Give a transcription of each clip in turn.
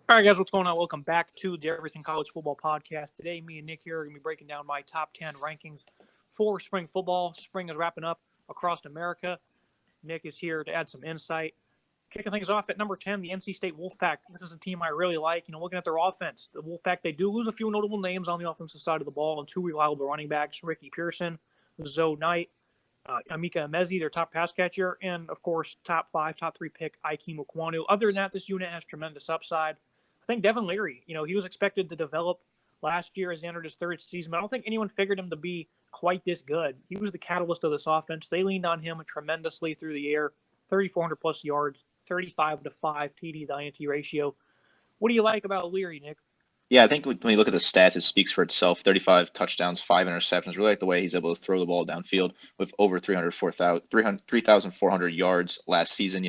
All right, guys, what's going on? Welcome back to the Everything College Football Podcast. Today, me and Nick here are going to be breaking down my top 10 rankings for spring football. Spring is wrapping up across America. Nick is here to add some insight. Kicking things off at number 10, the NC State Wolfpack. This is a team I really like. Looking at their offense, the Wolfpack, they do lose a few notable names on the offensive side of the ball and two reliable running backs, Ricky Pearson, Zoe Knight, Amika Emezi, their top pass catcher, and, of course, top 3 pick, Ikem Ekwonu. Other than that, this unit has tremendous upside. I think Devin Leary, he was expected to develop last year as he entered his third season, but I don't think anyone figured him to be quite this good. He was the catalyst of this offense. They leaned on him tremendously through the air, 3,400 plus yards, 35-5 TD to INT ratio. What do you like about Leary, Nick? Yeah, I think when you look at the stats, it speaks for itself. 35 touchdowns, 5 interceptions. Really like the way he's able to throw the ball downfield with over 3,400 yards last season.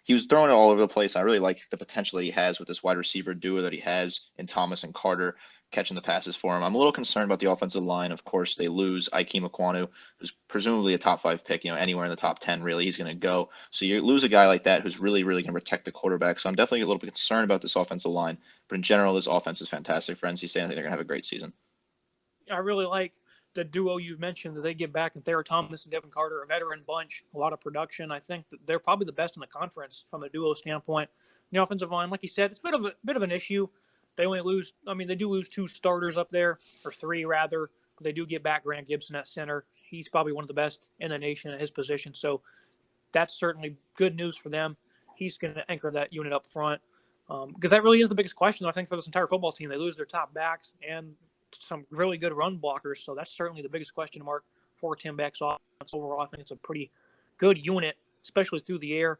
He was throwing it all over the place. I really like the potential that he has with this wide receiver duo that he has in Thomas and Carter catching the passes for him. I'm a little concerned about the offensive line. Of course, they lose Ikem Ekwonu, who's presumably a top 5 pick, anywhere in the top 10, really, he's going to go. So you lose a guy like that who's really, really going to protect the quarterback. So I'm definitely a little bit concerned about this offensive line. But in general, this offense is fantastic for NC State. I think they're going to have a great season. I really like the duo you've mentioned that they get back in Thayer Thomas and Devin Carter, a veteran bunch, a lot of production. I think that they're probably the best in the conference from a duo standpoint. The offensive line, like you said, it's a bit of an issue. They only lose, they do lose 2 starters up there, or 3 rather, but they do get back Grant Gibson at center. He's probably one of the best in the nation at his position, so that's certainly good news for them. He's going to anchor that unit up front, because that really is the biggest question, I think, for this entire football team. They lose their top backs and some really good run blockers, so that's certainly the biggest question mark for Tim Beck's offense. Overall, I think it's a pretty good unit, especially through the air.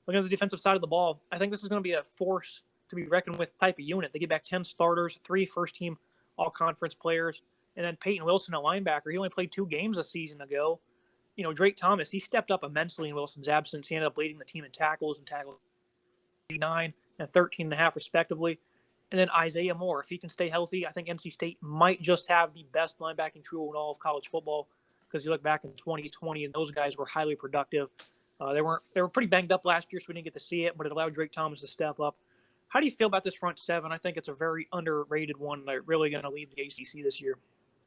Looking at the defensive side of the ball, I think this is going to be a force to be reckoned with type of unit. They get back 10 starters, 3 first-team all-conference players, and then Peyton Wilson at linebacker. He only played 2 games a season ago. Drake Thomas, he stepped up immensely in Wilson's absence. He ended up leading the team in tackles 9 and 13.5 respectively. And then Isaiah Moore, if he can stay healthy, I think NC State might just have the best linebacking trio in all of college football, because you look back in 2020 and those guys were highly productive. They were pretty banged up last year, so we didn't get to see it, but it allowed Drake Thomas to step up. How do you feel about this front 7? I think it's a very underrated one. They're really going to lead the ACC this year.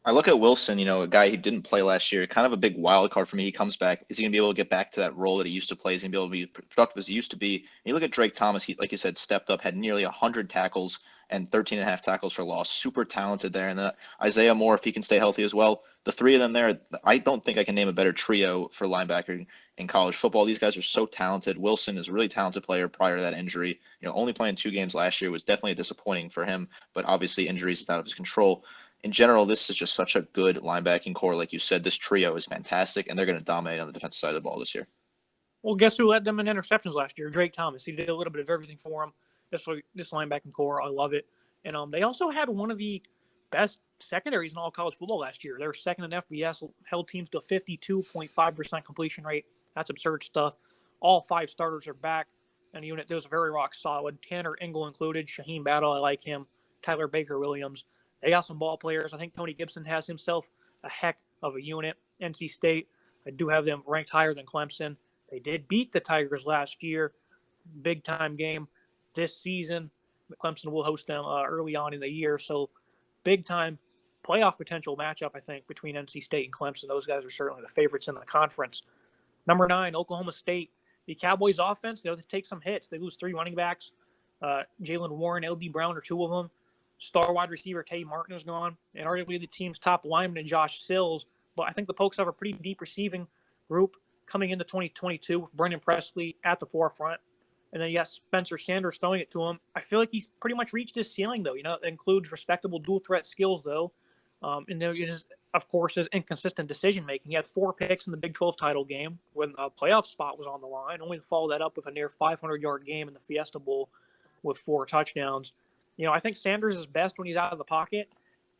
I look at Wilson, a guy who didn't play last year, kind of a big wild card for me. He comes back. Is he going to be able to get back to that role that he used to play? Is he going to be able to be productive as he used to be? And you look at Drake Thomas, he, like you said, stepped up, had nearly 100 tackles and 13.5 tackles for loss. Super talented there. And then Isaiah Moore, if he can stay healthy as well. The 3 of them there, I don't think I can name a better trio for linebacker in college football. These guys are so talented. Wilson is a really talented player prior to that injury. Only playing 2 games last year was definitely disappointing for him, but obviously injuries is out of his control. In general, this is just such a good linebacking core. Like you said, this trio is fantastic, and they're going to dominate on the defensive side of the ball this year. Well, guess who led them in interceptions last year? Drake Thomas. He did a little bit of everything for them. This linebacking core, I love it. And they also had one of the best secondaries in all college football last year. They were second in FBS, held teams to a 52.5% completion rate. That's absurd stuff. All 5 starters are back, and the unit there's very rock solid. Tanner Engel included. Shaheem Battle, I like him. Tyler Baker-Williams. They got some ball players. I think Tony Gibson has himself a heck of a unit. NC State, I do have them ranked higher than Clemson. They did beat the Tigers last year. Big-time game this season. Clemson will host them early on in the year. So big-time playoff potential matchup, I think, between NC State and Clemson. Those guys are certainly the favorites in the conference. Number 9, Oklahoma State. The Cowboys offense, they take some hits. They lose 3 running backs. Jalen Warren, L.D. Brown are 2 of them. Star wide receiver Tay Martin is gone, and arguably the team's top lineman in Josh Sills. But I think the Pokes have a pretty deep receiving group coming into 2022 with Brendan Presley at the forefront. And then, yes, Spencer Sanders throwing it to him. I feel like he's pretty much reached his ceiling, though. It includes respectable dual-threat skills, though. And there is, of course, his inconsistent decision-making. He had 4 picks in the Big 12 title game when a playoff spot was on the line, only to follow that up with a near 500-yard game in the Fiesta Bowl with 4 touchdowns. I think Sanders is best when he's out of the pocket,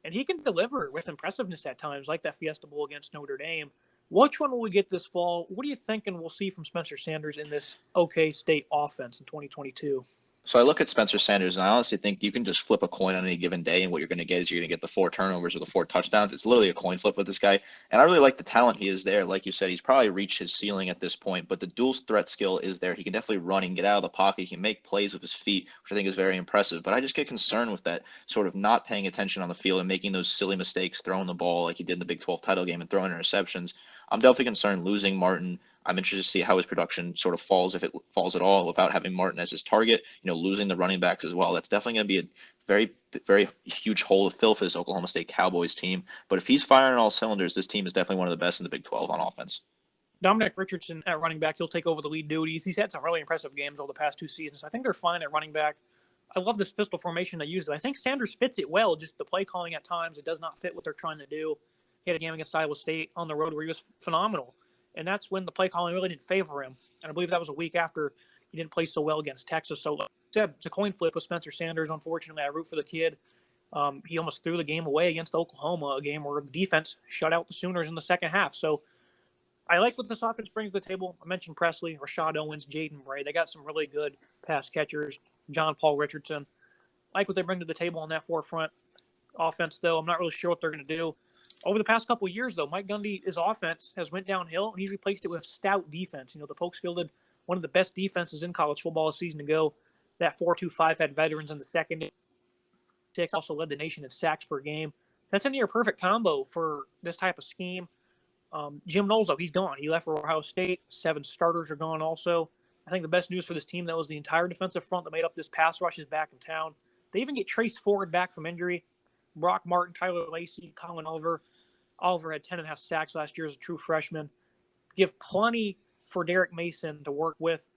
and he can deliver with impressiveness at times, like that Fiesta Bowl against Notre Dame. Which one will we get this fall? What are you thinking we'll see from Spencer Sanders in this OK State offense in 2022? So I look at Spencer Sanders, and I honestly think you can just flip a coin on any given day, and what you're going to get is you're going to get the 4 turnovers or the 4 touchdowns. It's literally a coin flip with this guy, and I really like the talent he is there. Like you said, he's probably reached his ceiling at this point, but the dual threat skill is there. He can definitely run and get out of the pocket. He can make plays with his feet, which I think is very impressive. But I just get concerned with that sort of not paying attention on the field and making those silly mistakes, throwing the ball like he did in the Big 12 title game and throwing interceptions. I'm definitely concerned losing Martin. I'm interested to see how his production sort of falls, if it falls at all, without having Martin as his target. Losing the running backs as well. That's definitely going to be a very, very huge hole to fill for this Oklahoma State Cowboys team. But if he's firing all cylinders, this team is definitely one of the best in the Big 12 on offense. Dominic Richardson at running back, he'll take over the lead duties. He's had some really impressive games over the past 2 seasons. I think they're fine at running back. I love this pistol formation they use. I think Sanders fits it well, just the play calling at times, it does not fit what they're trying to do. He had a game against Iowa State on the road where he was phenomenal. And that's when the play calling really didn't favor him. And I believe that was a week after he didn't play so well against Texas. So, like I said, it's a coin flip with Spencer Sanders. Unfortunately, I root for the kid. He almost threw the game away against Oklahoma, a game where the defense shut out the Sooners in the second half. So I like what this offense brings to the table. I mentioned Presley, Rashad Owens, Jaden Bray. They got some really good pass catchers. John Paul Richardson. I like what they bring to the table on that forefront offense, though. I'm not really sure what they're going to do. Over the past couple of years, though, Mike Gundy's offense has went downhill, and he's replaced it with stout defense. The Pokes fielded one of the best defenses in college football a season ago. That 4-2-5 had veterans in the second. 6 also led the nation in sacks per game. That's a near perfect combo for this type of scheme. Jim Knowles, though, he's gone. He left for Ohio State. 7 starters are gone also. I think the best news for this team, though, was the entire defensive front that made up this pass rush is back in town. They even get Trace Ford back from injury. Brock Martin, Tyler Lacey, Colin Oliver. Oliver had 10.5 sacks last year as a true freshman. Give plenty for Derek Mason to work with.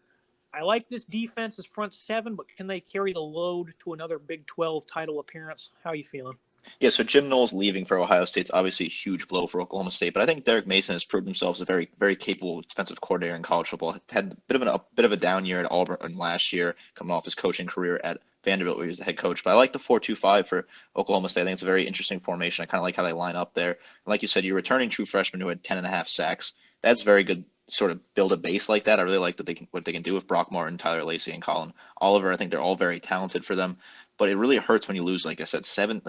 I like this defense's front 7, but can they carry the load to another Big 12 title appearance? How are you feeling? Yeah, so Jim Knowles leaving for Ohio State's obviously a huge blow for Oklahoma State, but I think Derek Mason has proved himself as a very, very capable defensive coordinator in college football. Had a bit of a down year at Auburn last year, coming off his coaching career at Vanderbilt, where he was the head coach. But I like the 4-2-5 for Oklahoma State. I think it's a very interesting formation. I kind of like how they line up there. And like you said, you're returning true freshman who had 10.5 sacks. That's very good. Sort of build a base like that. I really like what they can do with Brock Martin, Tyler Lacey, and Colin Oliver. I think they're all very talented for them. But it really hurts when you lose, like I said, 7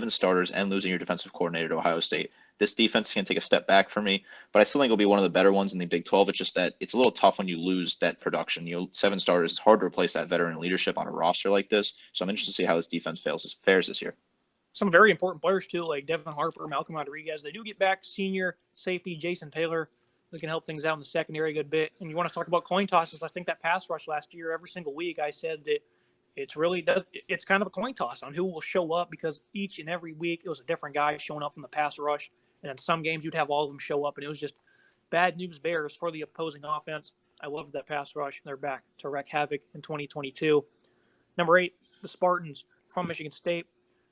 starters and losing your defensive coordinator to Ohio State. This defense can take a step back for me, but I still think it'll be one of the better ones in the Big 12. It's just that it's a little tough when you lose that production. 7 starters, it's hard to replace that veteran leadership on a roster like this. So I'm interested to see how this defense fares this year. Some very important players, too, like Devin Harper, Malcolm Rodriguez. They do get back senior safety Jason Taylor. They can help things out in the secondary a good bit. And you want to talk about coin tosses. I think that pass rush last year, every single week, I said that it's kind of a coin toss on who will show up, because each and every week it was a different guy showing up from the pass rush. And in some games you'd have all of them show up, and it was just bad news bears for the opposing offense. I love that pass rush. They're back to wreak havoc in 2022. Number 8, the Spartans from Michigan State.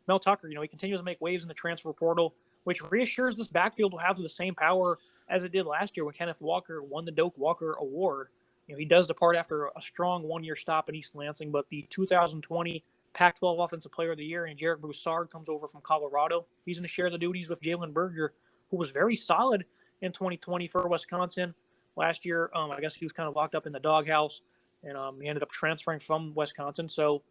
Mel Tucker, he continues to make waves in the transfer portal, which reassures this backfield will have the same power as it did last year when Kenneth Walker won the Doak Walker Award. He does depart after a strong 1-year stop in East Lansing, but the 2020 Pac-12 Offensive Player of the Year and Jarek Broussard comes over from Colorado. He's going to share the duties with Jalen Berger, who was very solid in 2020 for Wisconsin. Last year, I guess he was kind of locked up in the doghouse, and he ended up transferring from Wisconsin. So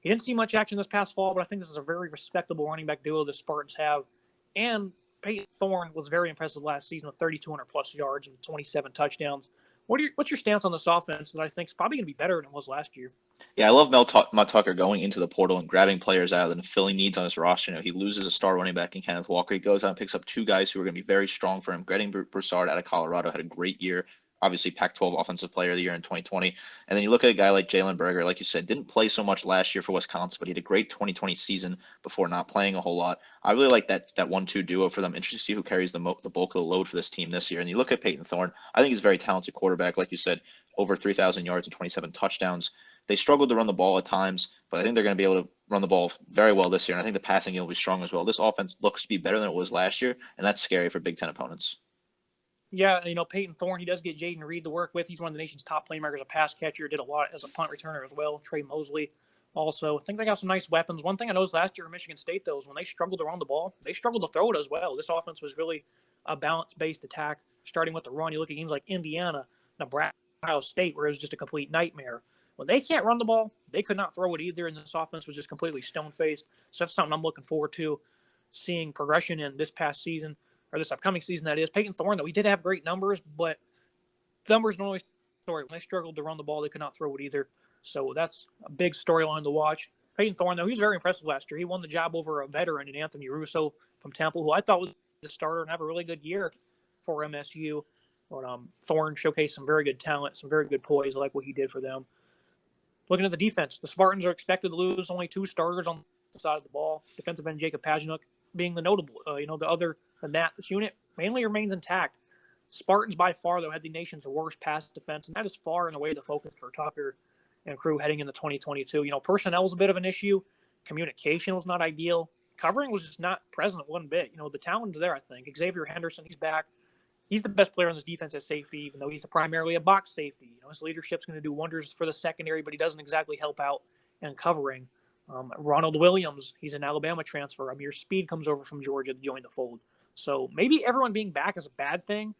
he didn't see much action this past fall, but I think this is a very respectable running back duo the Spartans have. And Peyton Thorne was very impressive last season with 3,200-plus yards and 27 touchdowns. What's your stance on this offense that I think is probably going to be better than it was last year? Yeah, I love Mel Tucker going into the portal and grabbing players out and filling needs on his roster. He loses a star running back in Kenneth Walker. He goes out and picks up 2 guys who are going to be very strong for him. Getting Broussard out of Colorado had a great year. Obviously, Pac-12 Offensive Player of the Year in 2020. And then you look at a guy like Jalen Berger, like you said, didn't play so much last year for Wisconsin, but he had a great 2020 season before not playing a whole lot. I really like that 1-2 duo for them. Interested to see who carries the bulk of the load for this team this year. And you look at Peyton Thorne, I think he's a very talented quarterback. Like you said, over 3,000 yards and 27 touchdowns. They struggled to run the ball at times, but I think they're going to be able to run the ball very well this year. And I think the passing game will be strong as well. This offense looks to be better than it was last year, and that's scary for Big Ten opponents. Yeah, Peyton Thorne, he does get Jaden Reed to work with. He's one of the nation's top playmakers, a pass catcher, did a lot as a punt returner as well. Trey Mosley also. I think they got some nice weapons. One thing I noticed last year in Michigan State, though, is when they struggled to run the ball, they struggled to throw it as well. This offense was really a balance-based attack, starting with the run. You look at games like Indiana, Nebraska, Ohio State, where it was just a complete nightmare. When they can't run the ball, they could not throw it either, and this offense was just completely stone-faced. So that's something I'm looking forward to seeing progression in this past season, or this upcoming season, that is. Peyton Thorne, though, he did have great numbers, but numbers don't always story. When they struggled to run the ball, they could not throw it either. So that's a big storyline to watch. Peyton Thorne, though, he was very impressive last year. He won the job over a veteran in Anthony Russo from Temple, who I thought was the starter and have a really good year for MSU. But Thorne showcased some very good talent, some very good poise. I like what he did for them. Looking at the defense, the Spartans are expected to lose only 2 starters on the side of the ball. Defensive end Jacob Pajanuk being the notable. The other than that, this unit mainly remains intact. Spartans by far, though, had the nation's worst pass defense, and that is far and away the focus for Tucker and crew heading into 2022. Personnel was a bit of an issue. Communication was not ideal. Covering was just not present one bit. The talent's there, I think. Xavier Henderson, he's back. He's the best player on this defense at safety, even though he's primarily a box safety. His leadership's going to do wonders for the secondary, but he doesn't exactly help out in covering. Ronald Williams, he's an Alabama transfer. Amir Speed comes over from Georgia to join the fold. So maybe everyone being back is a bad thing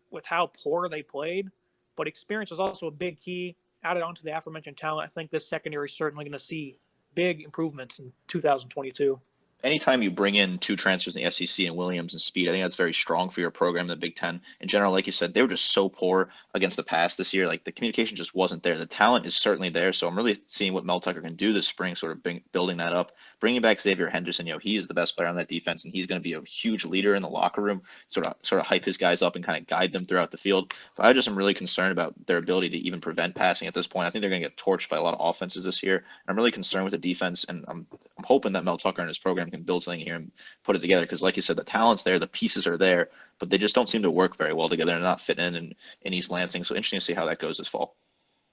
with how poor they played, but experience is also a big key. Added onto the aforementioned talent, I think this secondary is certainly going to see big improvements in 2022. Anytime you bring in 2 transfers in the SEC and Williams and Speed, I think that's very strong for your program in the Big Ten. In general, like you said, they were just so poor against the pass this year. Like, the communication just wasn't there. The talent is certainly there, so I'm really seeing what Mel Tucker can do this spring, sort of building that up. Bringing back Xavier Henderson, he is the best player on that defense, and he's going to be a huge leader in the locker room, sort of hype his guys up and kind of guide them throughout the field. But I just am really concerned about their ability to even prevent passing at this point. I think they're going to get torched by a lot of offenses this year. I'm really concerned with the defense, and I'm hoping that Mel Tucker and his program can build something here and put it together, because like you said, the talent's there, the pieces are there, but they just don't seem to work very well together and not fit in East Lansing. So interesting to see how that goes this fall.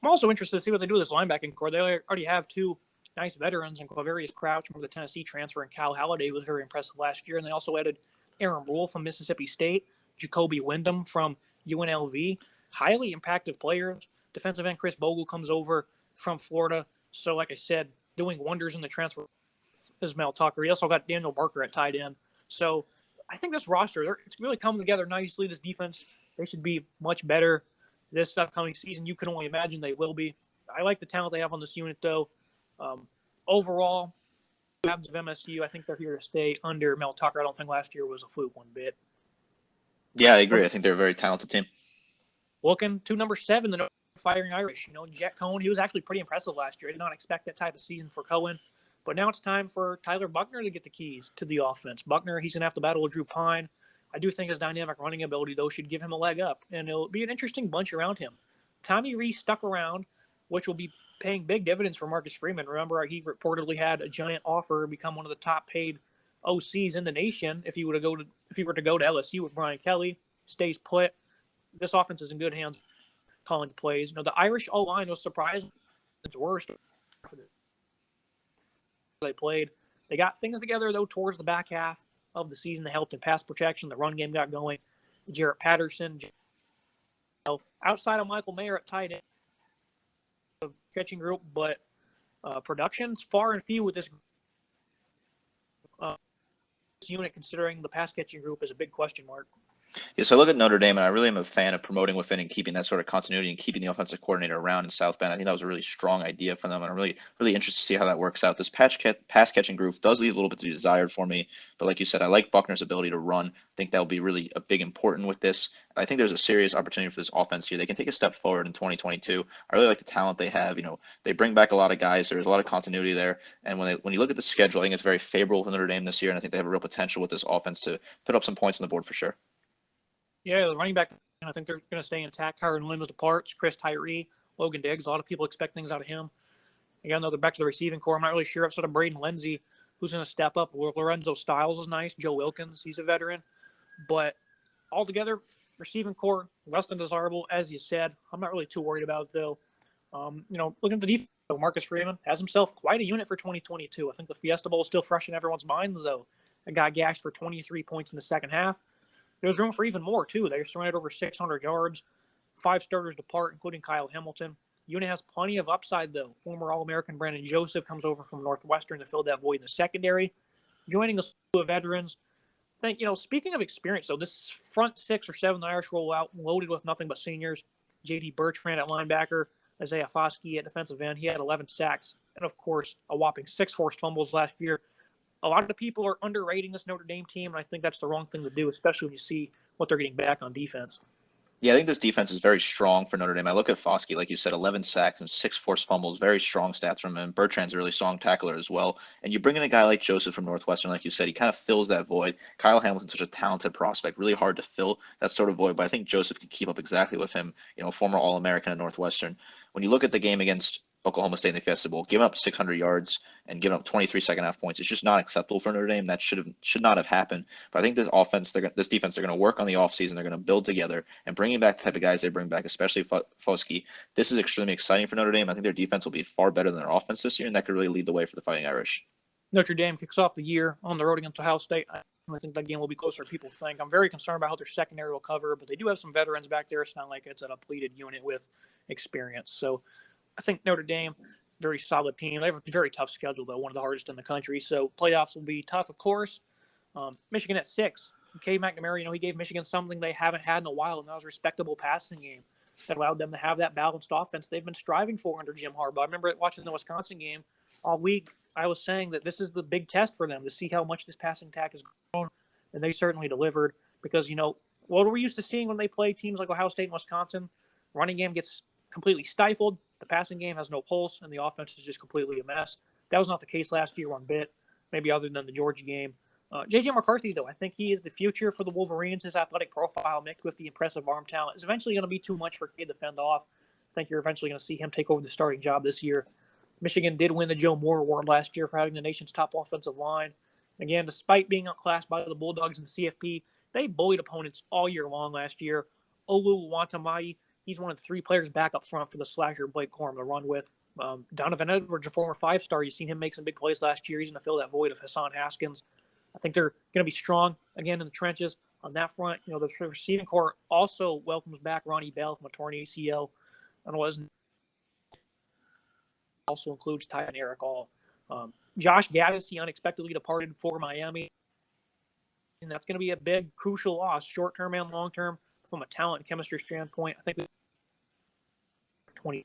I'm also interested to see what they do with this linebacking core. They already have 2 nice veterans in Quavarius Crouch from the Tennessee transfer, and Cal Halliday was very impressive last year. And they also added Aaron Rule from Mississippi State, Jacoby Wyndham from UNLV, highly impactful players. Defensive end Chris Bogle comes over from Florida. So like I said, doing wonders in the transfer is Mel Tucker. He also got Daniel Barker at tight end. So I think this roster, it's really coming together nicely. This defense, they should be much better this upcoming season. You can only imagine they will be. I like the talent they have on this unit, though. Overall, of MSU, I think they're here to stay under Mel Tucker. I don't think last year was a fluke one bit. Yeah, I agree. I think they're a very talented team. Looking to number 7, the Fighting Irish. Jet Cohen, he was actually pretty impressive last year. I did not expect that type of season for Cohen. But now it's time for Tyler Buckner to get the keys to the offense. Buckner, he's going to have to battle with Drew Pine. I do think his dynamic running ability, though, should give him a leg up. And it'll be an interesting bunch around him. Tommy Reese stuck around, which will be paying big dividends for Marcus Freeman. Remember, he reportedly had a giant offer to become one of the top-paid OCs in the nation if he were to go to LSU with Brian Kelly. Stays put. This offense is in good hands calling the plays. The Irish O-line was surprising. It's worst. They played. They got things together, though, towards the back half of the season. They helped in pass protection. The run game got going. Jarrett Patterson, outside of Michael Mayer at tight end, catching group, but production's far and few with this unit, considering the pass catching group is a big question mark. Yeah, so I look at Notre Dame, and I really am a fan of promoting within and keeping that sort of continuity and keeping the offensive coordinator around in South Bend. I think that was a really strong idea for them, and I'm really, really interested to see how that works out. This pass catching group does leave a little bit to be desired for me, but like you said, I like Buckner's ability to run. I think that'll be really a big important with this. I think there's a serious opportunity for this offense here. They can take a step forward in 2022. I really like the talent they have. They bring back a lot of guys. There's a lot of continuity there, and when you look at the schedule, I think it's very favorable for Notre Dame this year, and I think they have a real potential with this offense to put up some points on the board for sure. Yeah, the running back, I think they're going to stay intact. Kyron Lynn was departs, Chris Tyree, Logan Diggs. A lot of people expect things out of him. Again, though, they're back to the receiving core. I'm not really sure. Outside of Braden Lindsey, who's going to step up. Lorenzo Styles is nice. Joe Wilkins, he's a veteran. But altogether, receiving core, less than desirable, as you said. I'm not really too worried about it, though. Looking at the defense, Marcus Freeman has himself quite a unit for 2022. I think the Fiesta Bowl is still fresh in everyone's minds, though. A guy gashed for 23 points in the second half. There's room for even more, too. They surrounded over 600 yards. 5 starters depart, including Kyle Hamilton. Unit has plenty of upside, though. Former All-American Brandon Joseph comes over from Northwestern to fill that void in the secondary. Joining a slew of veterans. I think, speaking of experience, though, this front 6 or 7 Irish roll out loaded with nothing but seniors. J.D. Bertrand at linebacker. Isaiah Foskey at defensive end. He had 11 sacks and, of course, a whopping 6 forced fumbles last year. A lot of people are underrating this Notre Dame team, and I think that's the wrong thing to do, especially when you see what they're getting back on defense. Yeah, I think this defense is very strong for Notre Dame. I look at Foskey, like you said, 11 sacks and 6 forced fumbles, very strong stats from him. Bertrand's a really strong tackler as well. And you bring in a guy like Joseph from Northwestern, like you said, he kind of fills that void. Kyle Hamilton's such a talented prospect, really hard to fill that sort of void. But I think Joseph can keep up exactly with him, former All-American at Northwestern. When you look at the game against Oklahoma State in the Fiesta Bowl, giving up 600 yards and giving up 23 second half points, it's just not acceptable for Notre Dame. That should not have happened. But I think this defense, they're going to work on the offseason. They're going to build together and bringing back the type of guys they bring back, especially Foskey. This is extremely exciting for Notre Dame. I think their defense will be far better than their offense this year, and that could really lead the way for the Fighting Irish. Notre Dame kicks off the year on the road against Ohio State. I think that game will be closer than people think. I'm very concerned about how their secondary will cover, but they do have some veterans back there. It's not like it's a depleted unit with experience. So I think Notre Dame, very solid team. They have a very tough schedule, though, one of the hardest in the country. So playoffs will be tough, of course. Michigan at 6. Cade McNamara, he gave Michigan something they haven't had in a while, and that was a respectable passing game that allowed them to have that balanced offense they've been striving for under Jim Harbaugh. I remember watching the Wisconsin game all week. I was saying that this is the big test for them to see how much this passing attack has grown, and they certainly delivered because, what are we used to seeing when they play teams like Ohio State and Wisconsin? Running game gets completely stifled, the passing game has no pulse, and the offense is just completely a mess. That was not the case last year one bit, maybe other than the Georgia game. J.J. McCarthy, though, I think he is the future for the Wolverines. His athletic profile mixed with the impressive arm talent is eventually going to be too much for Cade to fend off. I think you're eventually going to see him take over the starting job this year. Michigan did win the Joe Moore Award last year for having the nation's top offensive line. Again, despite being outclassed by the Bulldogs and the CFP, they bullied opponents all year long last year. Olu Wantamai, he's one of the 3 players back up front for the slasher Blake Corum to run with. Donovan Edwards, a former 5-star. You've seen him make some big plays last year. He's going to fill that void of Hassan Haskins. I think they're going to be strong, again, in the trenches on that front. The receiving corps also welcomes back Ronnie Bell from a torn ACL. And also includes Ty and Eric All. Josh Gaddis, he unexpectedly departed for Miami. And that's going to be a big, crucial loss, short-term and long-term, from a talent and chemistry standpoint. I think 20.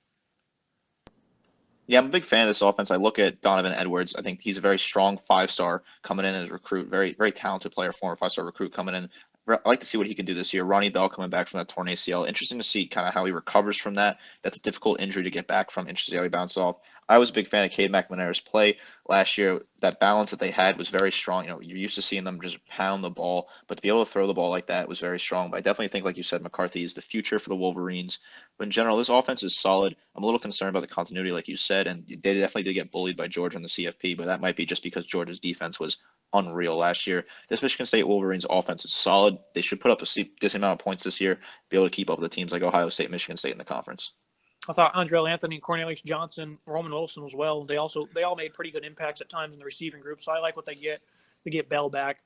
Yeah, I'm a big fan of this offense. I look at Donovan Edwards. I think he's a very strong 5-star coming in as a recruit, very, very talented player, former 5-star recruit coming in. I like to see what he can do this year. Ronnie Bell coming back from that torn ACL. Interesting to see kind of how he recovers from that. That's a difficult injury to get back from. Interesting to see how he bounced off. I was a big fan of Cade McNamara's play last year. That balance that they had was very strong. You're used to seeing them just pound the ball, but to be able to throw the ball like that was very strong. But I definitely think, like you said, McCarthy is the future for the Wolverines. But in general, this offense is solid. I'm a little concerned about the continuity, like you said, and they definitely did get bullied by Georgia in the CFP, but that might be just because Georgia's defense was unreal last year. This Michigan State Wolverines offense is solid. They should put up a decent amount of points this year, be able to keep up with the teams like Ohio State, Michigan State in the conference. I thought Andrell Anthony, Cornelius Johnson, Roman Wilson as well. They all made pretty good impacts at times in the receiving group. So I like what they get. They get Bell back.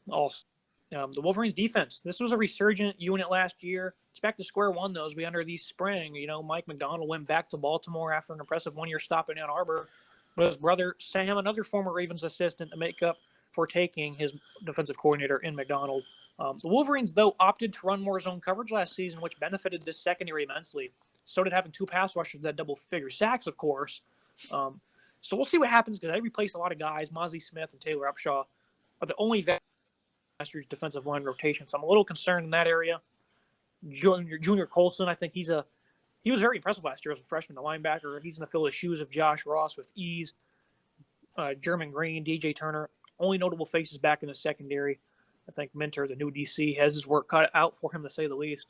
Also, the Wolverines defense. This was a resurgent unit last year. It's back to square one, though, as we enter the spring. Mike McDonald went back to Baltimore after an impressive 1-year stop in Ann Arbor with his brother Sam, another former Ravens assistant, to make up for taking his defensive coordinator in McDonald. The Wolverines, though, opted to run more zone coverage last season, which benefited this secondary immensely. So did having 2 pass rushers that double-figure sacks, of course. So we'll see what happens because they replaced a lot of guys. Mozzie Smith and Taylor Upshaw are the only last year's defensive line rotation. So I'm a little concerned in that area. Junior Colson, I think he was very impressive last year as a freshman, the linebacker. He's going to fill the shoes of Josh Ross with ease. German Green, DJ Turner, only notable faces back in the secondary. I think Mentor, the new DC, has his work cut out for him, to say the least.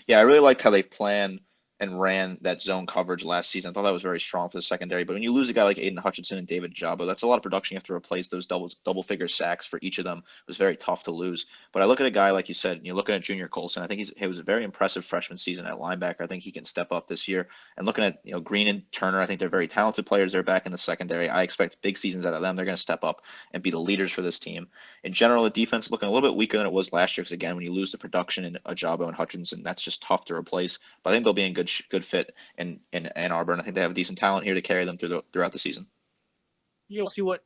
Yeah, I really liked how they planned and ran that zone coverage last season. I thought that was very strong for the secondary. But when you lose a guy like Aiden Hutchinson and David Jabo, that's a lot of production. You have to replace those double-figure sacks for each of them. It was very tough to lose. But I look at a guy, like you said, you're looking at Junior Colson. I think he was a very impressive freshman season at linebacker. I think he can step up this year. And looking at Green and Turner, I think they're very talented players. They're back in the secondary. I expect big seasons out of them. They're going to step up and be the leaders for this team. In general, the defense is looking a little bit weaker than it was last year because, again, when you lose the production in Jabo and Hutchinson, that's just tough to replace. But I think they'll be in good fit in Ann Arbor, and I think they have a decent talent here to carry them throughout the season. You'll see what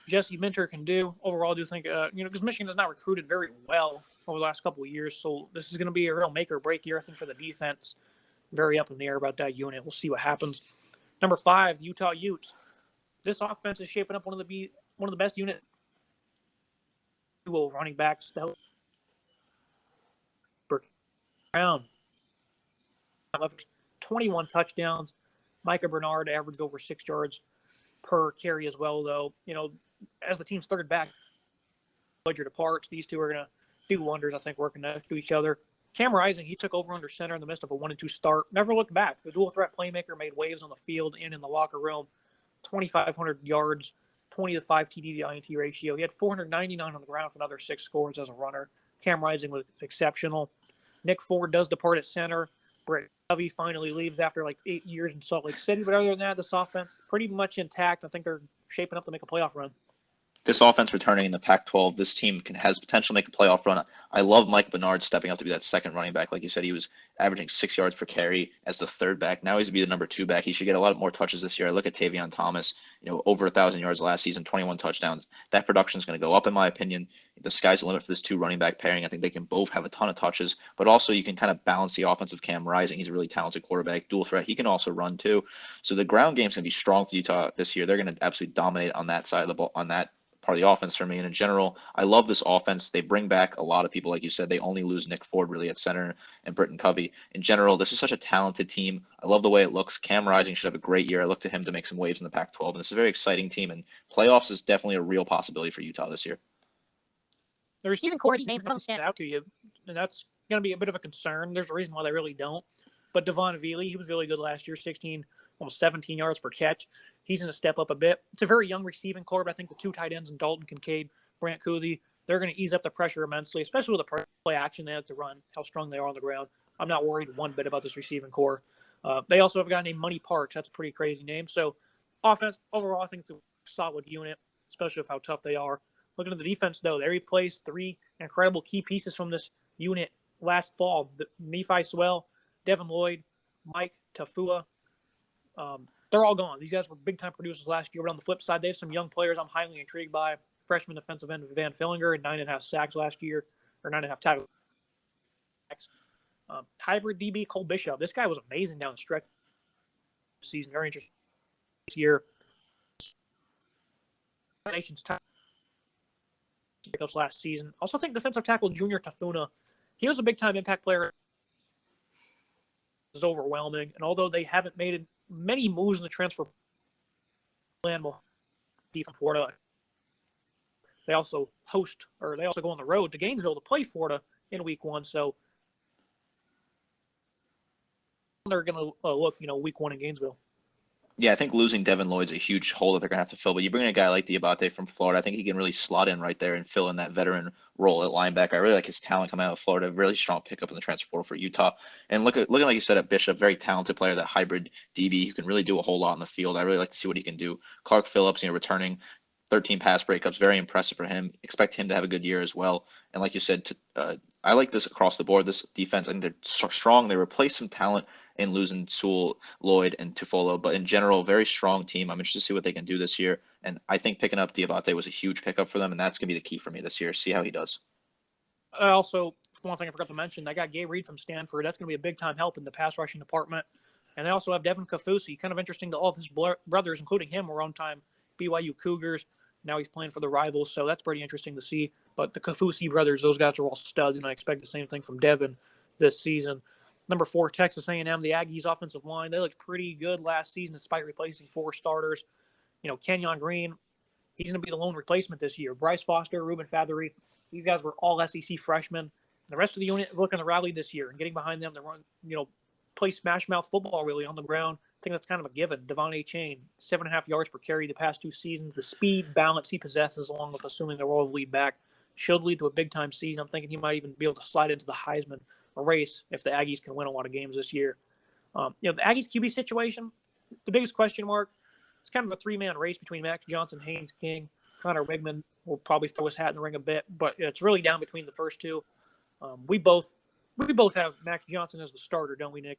Jesse Mentor can do. Overall, I do think, because Michigan has not recruited very well over the last couple of years, so this is going to be a real make or break year, I think, for the defense. very up in the air about that unit. We'll see what happens. Number 5, the Utah Utes. This offense is shaping up one of the best units. Running backs. 21 touchdowns. Micah Bernard averaged over 6 yards per carry as well, though. As the team's third back, Ledger departs. These two are going to do wonders, I think, working next to each other. Cam Rising, he took over under center in the midst of a 1-2 start. Never looked back. The dual threat playmaker made waves on the field and in the locker room. 2,500 yards, 20 to 5 TD to INT ratio. He had 499 on the ground for another 6 scores as a runner. Cam Rising was exceptional. Nick Ford does depart at center. Brett Covey finally leaves after 8 years in Salt Lake City. But other than that, this offense pretty much intact. I think they're shaping up to make a playoff run. This offense returning in the Pac-12, this team has potential to make a playoff run. I love Mike Bernard stepping up to be that second running back. Like you said, he was averaging 6 yards per carry as the third back. Now he's going to be the number 2 back. He should get a lot more touches this year. I look at Tavion Thomas, over 1,000 yards last season, 21 touchdowns. That production is going to go up, in my opinion. The sky's the limit for this 2 running back pairing. I think they can both have a ton of touches, but also you can kind of balance the offense of Cam Rising. He's a really talented quarterback, dual threat. He can also run too. So the ground game's going to be strong for Utah this year. They're going to absolutely dominate on that side of the ball, on that part of the offense for me. And in general, I love this offense. They bring back a lot of people. Like you said, they only lose Nick Ford really at center and Britton Covey. In general, this is such a talented team. I love the way it looks. Cam Rising should have a great year. I look to him to make some waves in the Pac-12. And this is a very exciting team. And playoffs is definitely a real possibility for Utah this year. The receiving core, these names don't stand out to you, and that's going to be a bit of a concern. There's a reason why they really don't. But Devon Veely, he was really good last year, 16, almost 17 yards per catch. He's going to step up a bit. It's a very young receiving core, but I think the 2 tight ends in Dalton Kincaid, Brant Cooley, they're going to ease up the pressure immensely, especially with the play action they have to run, how strong they are on the ground. I'm not worried one bit about this receiving core. They also have a guy named Money Parks. That's a pretty crazy name. So offense, overall, I think it's a solid unit, especially with how tough they are. Looking at the defense, though, they replaced 3 incredible key pieces from this unit last fall. Nephi Swell, Devin Lloyd, Mike Tafua. They're all gone. These guys were big-time producers last year. But on the flip side, they have some young players I'm highly intrigued by. Freshman defensive end Van Fillinger and 9.5 sacks last year, or 9.5 tackles. Hybrid DB Cole Bishop. This guy was amazing down the stretch this season. Very interesting this year. Nation's top pickups last season. Also think defensive tackle Junior Tafuna. He was a big-time impact player. It was overwhelming. And although they haven't made many moves in the transfer plan, will be from Florida. They also go on the road to Gainesville to play Florida in week 1. So they're going to look, week 1 in Gainesville. Yeah, I think losing Devin Lloyd's a huge hole that they're going to have to fill. But you bring in a guy like Diabate from Florida, I think he can really slot in right there and fill in that veteran role at linebacker. I really like his talent coming out of Florida. Really strong pickup in the transfer portal for Utah. And looking like you said at Bishop, very talented player, that hybrid DB who can really do a whole lot on the field. I really like to see what he can do. Clark Phillips, returning 13 pass breakups, very impressive for him. Expect him to have a good year as well. And like you said, I like this across the board. This defense, I think they're strong. They replace some talent in losing Sewell, Lloyd, and Tufolo. But in general, very strong team. I'm interested to see what they can do this year. And I think picking up Diabate was a huge pickup for them, and that's going to be the key for me this year. See how he does. Also, one thing I forgot to mention, I got Gabe Reed from Stanford. That's going to be a big-time help in the pass rushing department. And they also have Devin Kafusi. Kind of interesting that all of his brothers, including him, were on-time BYU Cougars. Now he's playing for the Rivals, so that's pretty interesting to see. But the Kafusi brothers, those guys are all studs, and I expect the same thing from Devin this season. Number 4, Texas A&M, the Aggies offensive line. They looked pretty good last season despite replacing 4 starters. Kenyon Green, he's going to be the lone replacement this year. Bryce Foster, Ruben Fathery, these guys were all SEC freshmen. The rest of the unit is looking to rally this year and getting behind them to run, play smash mouth football really on the ground. I think that's kind of a given. Devon A. Chain, 7.5 yards per carry the past 2 seasons. The speed, balance he possesses, along with assuming the role of lead back, should lead to a big-time season. I'm thinking he might even be able to slide into the Heisman race if the Aggies can win a lot of games this year. The Aggies QB situation, the biggest question mark, it's kind of a 3-man race between Max Johnson, Haynes King, Connor Wigman will probably throw his hat in the ring a bit, but it's really down between the first 2. We both have Max Johnson as the starter, don't we, Nick?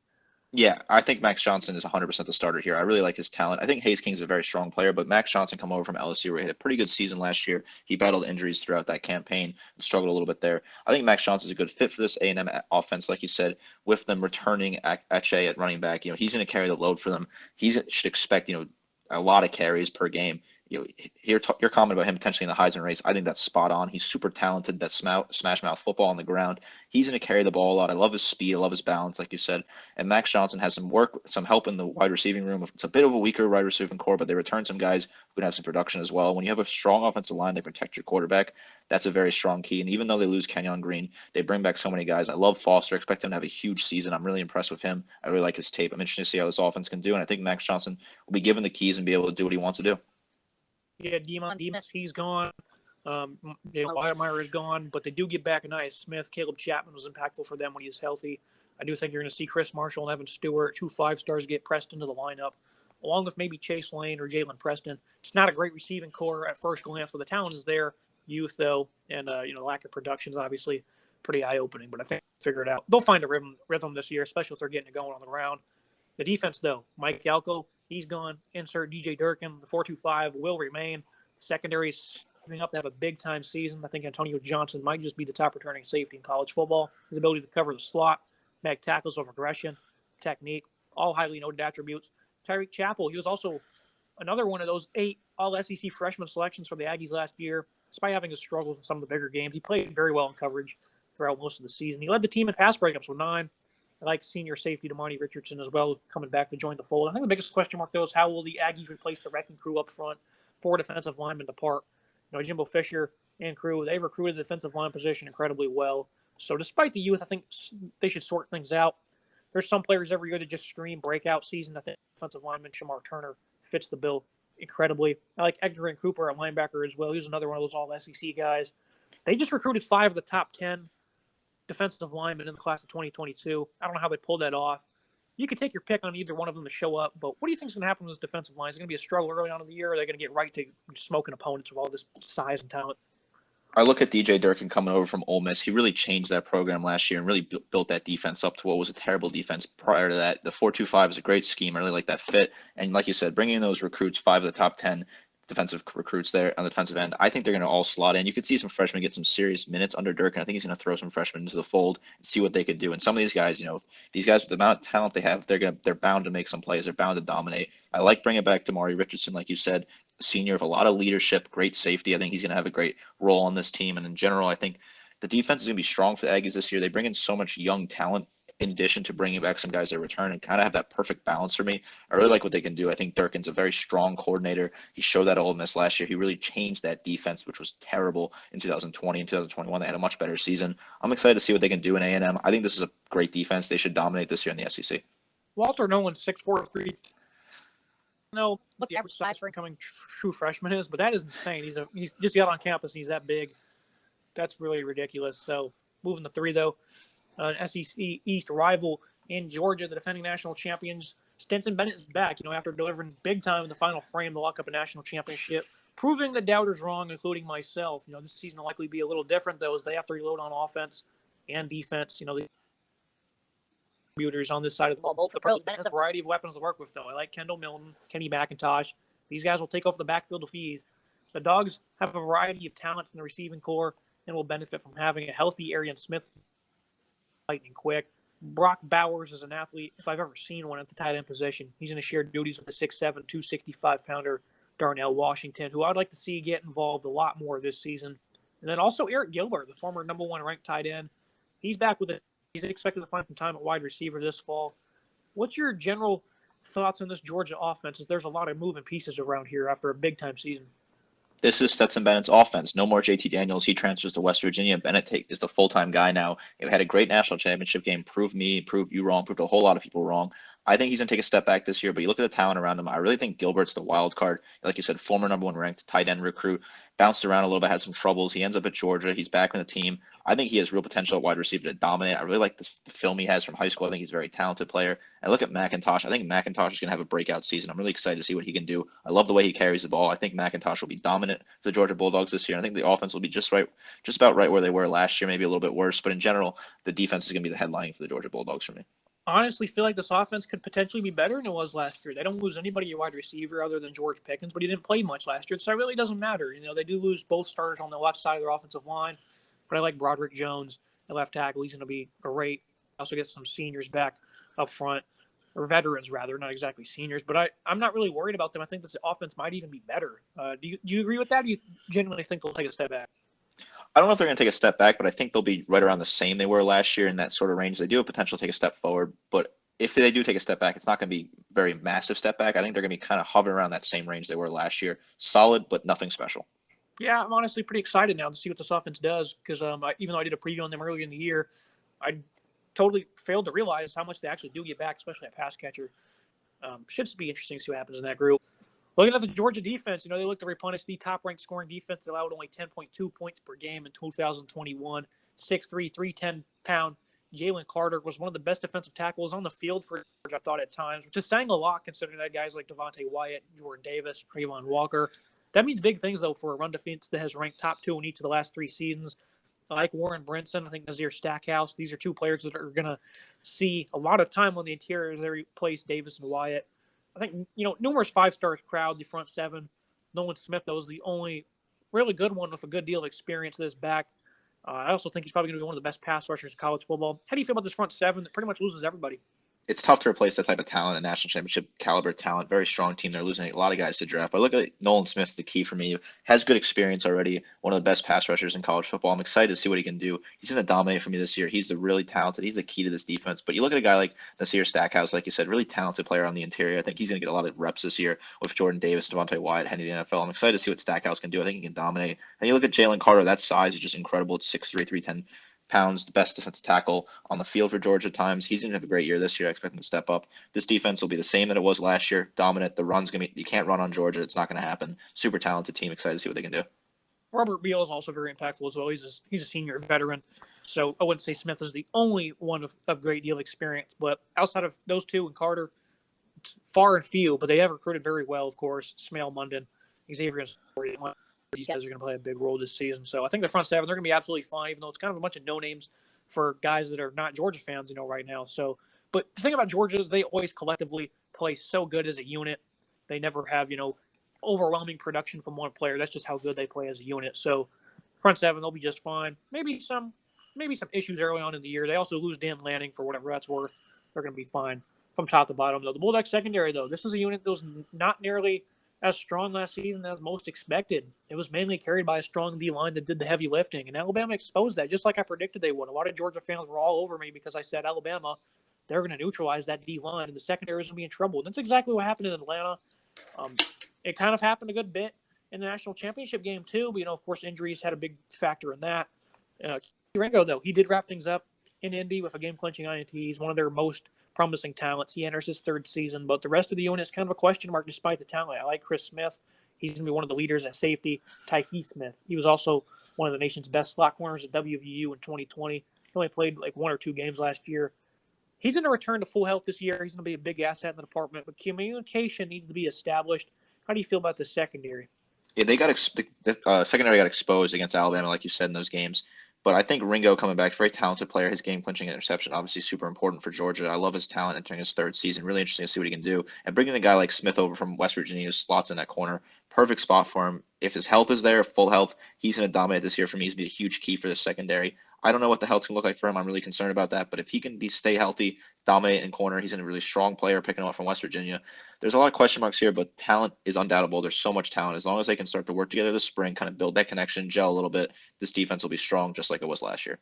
Yeah, I think Max Johnson is 100% the starter here. I really like his talent. I think Hayes King's a very strong player, but Max Johnson come over from LSU where he had a pretty good season last year. He battled injuries throughout that campaign and struggled a little bit there. I think Max Johnson's a good fit for this A&M offense, like you said, with them returning Ache at running back. He's going to carry the load for them. He should expect, a lot of carries per game. Your comment about him potentially in the Heisman race, I think that's spot on. He's super talented. That smash mouth football on the ground. He's going to carry the ball a lot. I love his speed. I love his balance, like you said. And Max Johnson has some help in the wide receiving room. It's a bit of a weaker wide receiving core, but they return some guys who can have some production as well. When you have a strong offensive line, they protect your quarterback. That's a very strong key. And even though they lose Kenyon Green, they bring back so many guys. I love Foster. I expect him to have a huge season. I'm really impressed with him. I really like his tape. I'm interested to see how this offense can do. And I think Max Johnson will be given the keys and be able to do what he wants to do. Yeah, Demas, he's gone. Wydermeyer is gone, but they do get back Anaya Smith. Caleb Chapman was impactful for them when he was healthy. I do think you're going to see Chris Marshall and Evan Stewart, 2 5-stars, get pressed into the lineup, along with maybe Chase Lane or Jalen Preston. It's not a great receiving core at first glance, but the talent is there. Youth, though, and lack of production is obviously pretty eye-opening, but I think they'll figure it out. They'll find a rhythm this year, especially if they're getting it going on the ground. The defense, though, Mike Galko, he's gone. Insert DJ Durkin. The 4-2-5 will remain. Secondary is stepping up to have a big-time season. I think Antonio Johnson might just be the top returning safety in college football. His ability to cover the slot, make tackles of aggression, technique, all highly noted attributes. Tyreek Chappell, he was also another one of those 8 all-SEC freshman selections for the Aggies last year. Despite having his struggles in some of the bigger games, he played very well in coverage throughout most of the season. He led the team in pass breakups with 9. I like senior safety Damani Richardson as well, coming back to join the fold. I think the biggest question mark, though, is how will the Aggies replace the wrecking crew up front? 4 defensive linemen depart. Jimbo Fisher and crew, they've recruited the defensive line position incredibly well. So despite the youth, I think they should sort things out. There's some players every year that just scream breakout season. I think defensive lineman Shamar Turner fits the bill incredibly. I like Edgar and Cooper at linebacker as well. He's another one of those all-SEC guys. They just recruited 5 of the top 10 defensive linemen in the class of 2022. I don't know how they pulled that off. You could take your pick on either one of them to show up, but what do you think is going to happen with this defensive line? Is it going to be a struggle early on in the year, or are they going to get right to smoking opponents with all this size and talent? I look at DJ Durkin coming over from Ole Miss. He really changed that program last year and really built that defense up to what was a terrible defense prior to that. The 4-2-5 is a great scheme. I really like that fit. And like you said, bringing in those recruits, 5 of the top 10 defensive recruits there on the defensive end, I think they're going to all slot in. You could see some freshmen get some serious minutes under Durkin. I think he's going to throw some freshmen into the fold and see what they could do. And some of these guys, these guys with the amount of talent they have, they're bound to make some plays. They're bound to dominate. I like bringing back Damari Richardson, like you said, senior of a lot of leadership, great safety. I think he's going to have a great role on this team. And in general, I think the defense is going to be strong for the Aggies this year. They bring in so much young talent in addition to bringing back some guys that return and kind of have that perfect balance for me. I really like what they can do. I think Durkin's a very strong coordinator. He showed that at Ole Miss last year. He really changed that defense, which was terrible in 2020 and 2021. They had a much better season. I'm excited to see what they can do in A&M. I think this is a great defense. They should dominate this year in the SEC. Walter Nolan's 6'4", 3. No, what the average size for incoming true freshman is, but that is insane. He's just got on campus and he's that big. That's really ridiculous. So moving to 3 though, SEC East rival in Georgia, the defending national champions. Stetson Bennett is back. After delivering big time in the final frame to lock up a national championship, proving the doubters wrong, including myself. This season will likely be a little different though, as they have to reload on offense and defense. The contributors on this side of the ball. Both the pros. Bennett has a variety of weapons to work with, though. I like Kendall Milton, Kenny McIntosh. These guys will take off the backfield if he's. The Dogs have a variety of talents in the receiving core and will benefit from having a healthy Arian Smith, lightning quick. Brock Bowers is an athlete, if I've ever seen one, at the tight end position. He's going to share duties with the 6'7", 265-pounder Darnell Washington, who I'd like to see get involved a lot more this season. And then also Eric Gilbert, the former number 1 ranked tight end. He's back with it. He's expected to find some time at wide receiver this fall. What's your general thoughts on this Georgia offense? There's a lot of moving pieces around here after a big-time season. This is Stetson Bennett's offense. No more JT Daniels. He transfers to West Virginia. Bennett is the full-time guy now. He had a great national championship game. Proved me, proved you wrong, proved a whole lot of people wrong. I think he's going to take a step back this year, but you look at the talent around him. I really think Gilbert's the wild card. Like you said, former number 1 ranked tight end recruit. Bounced around a little bit, had some troubles. He ends up at Georgia. He's back in the team. I think he has real potential at wide receiver to dominate. I really like the film he has from high school. I think he's a very talented player. And look at McIntosh. I think McIntosh is going to have a breakout season. I'm really excited to see what he can do. I love the way he carries the ball. I think McIntosh will be dominant for the Georgia Bulldogs this year. And I think the offense will be just about right where they were last year, maybe a little bit worse. But in general, the defense is going to be the headlining for the Georgia Bulldogs for me. honestly feel like this offense could potentially be better than it was last year. They don't lose anybody at wide receiver other than George Pickens, but he didn't play much last year, so it really doesn't matter. They do lose both starters on the left side of their offensive line, but I like Broderick Jones at left tackle. He's going to be great. Also get some seniors back up front, or veterans rather, not exactly seniors, but I'm not really worried about them. I think this offense might even be better. Do you agree with that? Or do you genuinely think they'll take a step back? I don't know if they're going to take a step back, but I think they'll be right around the same they were last year in that sort of range. They do have potential to take a step forward, but if they do take a step back, it's not going to be a very massive step back. I think they're going to be kind of hovering around that same range they were last year. Solid, but nothing special. Yeah, I'm honestly pretty excited now to see what this offense does because even though I did a preview on them earlier in the year, I totally failed to realize how much they actually do get back, especially at pass catcher. Should be interesting to see what happens in that group. Looking at the Georgia defense, they look to replenish the top-ranked scoring defense. They allowed only 10.2 points per game in 2021. 6'3", 310-pound Jalen Carter was one of the best defensive tackles on the field for Georgia, I thought, at times, which is saying a lot considering that guys like Devontae Wyatt, Jordan Davis, Trayvon Walker. That means big things, though, for a run defense that has ranked top 2 in each of the last 3 seasons. I like Warren Brinson. I think Nazir Stackhouse. These are 2 players that are going to see a lot of time on the interior as they replace Davis and Wyatt. I think, numerous 5-stars crowd, the front 7. Nolan Smith, though, is the only really good one with a good deal of experience this back. I also think he's probably going to be one of the best pass rushers in college football. How do you feel about this front 7 that pretty much loses everybody? It's tough to replace that type of talent, a national championship caliber talent. Very strong team. They're losing a lot of guys to draft. But look at Nolan Smith's the key for me. Has good experience already. One of the best pass rushers in college football. I'm excited to see what he can do. He's going to dominate for me this year. He's the really talented. He's the key to this defense. But you look at a guy like Nasir Stackhouse, like you said, really talented player on the interior. I think he's going to get a lot of reps this year with Jordan Davis, Devontae Wyatt heading to the NFL. I'm excited to see what Stackhouse can do. I think he can dominate. And you look at Jalen Carter. That size is just incredible. It's 6'3", 310 pounds, the best defensive tackle on the field for Georgia at times. He's going to have a great year this year. I expect him to step up. This defense will be the same that it was last year. Dominant. The run's going to be, you can't run on Georgia. It's not going to happen. Super talented team. Excited to see what they can do. Robert Beal is also very impactful as well. He's a senior veteran. So I wouldn't say Smith is the only one of great deal of experience. But outside of those 2 and Carter, far and few, but they have recruited very well, of course. Smale Munden, Xavier, these guys are going to play a big role this season. So I think the front 7, they're going to be absolutely fine, even though it's kind of a bunch of no-names for guys that are not Georgia fans, right now. So, but the thing about Georgia is they always collectively play so good as a unit. They never have, overwhelming production from one player. That's just how good they play as a unit. So front 7, they'll be just fine. Maybe some issues early on in the year. They also lose Dan Lanning for whatever that's worth. They're going to be fine from top to bottom, though. The Bulldogs secondary, though, this is a unit that was not nearly as strong last season as most expected. It was mainly carried by a strong D-line that did the heavy lifting, and Alabama exposed that, just like I predicted they would. A lot of Georgia fans were all over me because I said Alabama, they're going to neutralize that D-line, and the secondary is going to be in trouble. And that's exactly what happened in Atlanta. It kind of happened a good bit in the national championship game, too, but, of course, injuries had a big factor in that. Ringo, though, he did wrap things up in Indy with a game-clinching INT. He's one of their most promising talents. He enters his 3rd season, but the rest of the unit is kind of a question mark despite the talent. I like Chris Smith. He's going to be one of the leaders at safety. Tyke Smith. He was also one of the nation's best slot corners at WVU in 2020. He only played like 1 or 2 games last year. He's going to return to full health this year. He's going to be a big asset in the department, but communication needs to be established. How do you feel about the secondary? Yeah, the secondary got exposed against Alabama, like you said, in those games. But I think Ringo coming back, very talented player. His game-clinching interception, obviously super important for Georgia. I love his talent entering his 3rd season. Really interesting to see what he can do. And bringing a guy like Smith over from West Virginia, who slots in that corner, perfect spot for him. If his health is there, full health, he's going to dominate this year for me. He's going to be a huge key for the secondary. I don't know what the health's going to look like for him. I'm really concerned about that. But if he can stay healthy, dominate in corner, he's a really strong player picking him up from West Virginia. There's a lot of question marks here, but talent is undoubtable. There's so much talent. As long as they can start to work together this spring, kind of build that connection, gel a little bit, this defense will be strong just like it was last year.